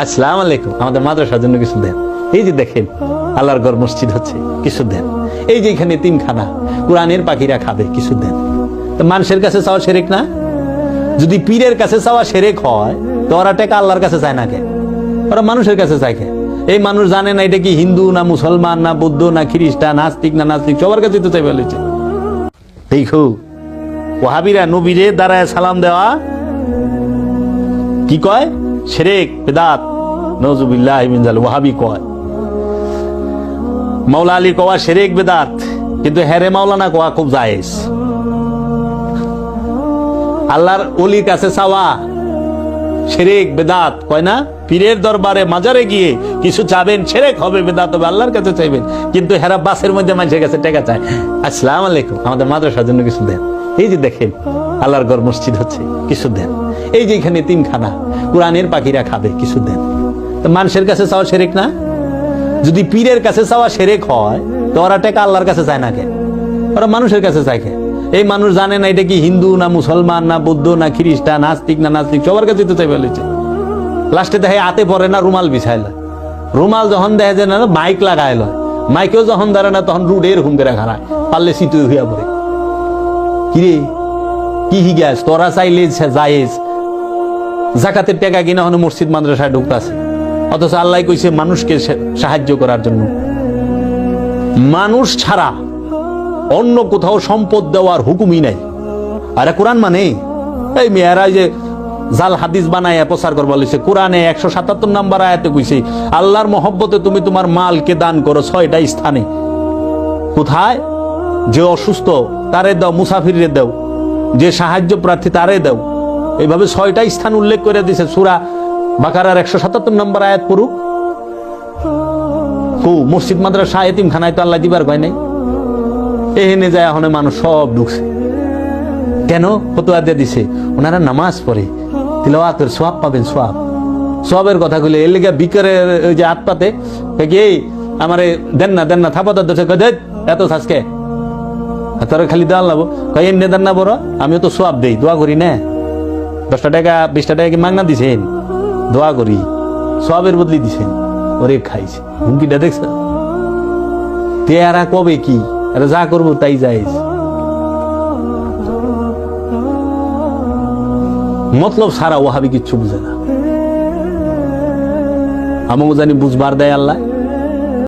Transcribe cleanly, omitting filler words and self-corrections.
আসসালামু আলাইকুম, আমাদের মাদ্রাসার জন্য কিছু দেন। এই যে দেখেন আল্লাহর ঘর মসজিদ হচ্ছে, কিছু দেন। এই যে এখানে তিনখানা কোরআনের পাখিরা খাবে, কিছু দেন। তো মানুষের কাছে চাওয়া শিরক না? যদি পীরের কাছে চাওয়া শিরক হয় তো ওরা টাকা আল্লাহর কাছে চায় না কে? ওরা মানুষের কাছে চায় কে? এই মানুষ জানে না এটা কি হিন্দু না মুসলমান না বৌদ্ধ না খ্রিস্টান, নাস্তিক না নাস্তিক, সবার কাছে তো চাই বলেছে। দেখো ওয়াহাবিরা নবীরে দাঁড়ায় সালাম দেওয়া কি কয়? শিরক, বিদআত, নাউযুবিল্লাহি মিন যালিক। ওয়াহাবি কয় মাওলা আলী কওয়া শিরক বিদআত, কিন্তু হেরে মাওলানা কওয়া খুব জায়েজ। আল্লাহর ওলির কাছে চাওয়া শিরক বিদআত কয় না? পীরের দরবারে মাজারে গিয়ে কিছু চাবেন, শিরক হবে, বিদআত হবে। আল্লাহর কাছে চাইবেন, কিন্তু হেরা বাসের মধ্যে মানুষের কাছে টাকা চায়। আসসালামু আলাইকুম, আমাদের মাদ্রাসার জন্য কিছু দেন। এই যে দেখেন আল্লাহর ঘর মসজিদ হচ্ছে, কিছু দেন। এই যে এখানে তিনখানা কোরআনের পাখিরা খাবে, কিছু দেন। তো মানুষের কাছে চাওয়া শিরক না? যদি পীরের কাছে চাওয়া শিরক হয় তো ওরা টাকা আল্লাহর কাছে চায় না কে? ওরা মানুষের কাছে চায় কে? এই মানুষ জানে না এটা কি হিন্দু না মুসলমান না বৌদ্ধ না খ্রিস্টান, নাস্তিক না নাস্তিক, সবার কাছে তো চাই বলেছে। লাস্টে দেখে হাতে পরে না রুমাল বিছাইল, রুমাল যখন দেখা যায় না মাইক লাগাইল, মাইকেও যখন ধরে না তখন রুড এরকম করে খারায়, পারলে সিটু হইয়া পড়ে। কিরে কি হিগাস? তোরা চাইলে জায়েজ, জাকাতের টাকা কিনা হনে মসজিদ মাদ্রাসায় ঢুকতাছে, অথচ আল্লাহ কইছে মানুষকে সাহায্য করার জন্য। মানুষ ছাড়া অন্য কোথাও সম্পদ দেওয়ার হুকুমই নাই। আরে কোরআন মানে এই মেয়েরা যে জাল হাদিস বানায় প্রচার করবা লইছে। কোরআনে 177 নম্বর আয়াতে কইছে আল্লাহর মহব্বতে তুমি তোমার মালকে দান করো 6টা স্থানে। কোথায়? যে অসুস্থ তারে দাও, মুসাফিরে দাও, যে সাহায্য প্রার্থী তারে দাও। এইভাবে 6টা স্থান উল্লেখ করে দিয়েছে সূরা বাকারার 177 নম্বর আয়াত পড়ুক। মসজিদ মাদ্রাসা এতিমখানায় তো আল্লাহ দিবার কয় নাই। এখানে যায় এখন মানুষ সব ঢুকছে। কেন? ফতোয়া দিয়ে দিছে ওনারা নামাজ পড়ে, তিলাওয়াতের সওয়াব পাবেন। সওয়াবের কথা কইলে এর লেগে বিকারের ওই যে হাত পাতে এই আমারে দেন না থাপাতা দছে কয় এত আজকে তোর খালি দেওয়া লাগবো, কয় এমনি দেন না বড়, আমিও তো সওয়াব দেই, দোয়া করি না। 10টা টাকা 20টা টাকা কি মাগনা দিছেন? দোয়া করি, সওয়াবের বদলি দিছেন। ওরে খাইছে হুমকিটা দেখছ? তেয়ারা কবে কি আরে যা করবো তাই যাইজ। মতলব সারা ওয়াহাবি কিচ্ছু বুঝে না। আমাকে জানি বুঝবার দেয় আল্লাহ।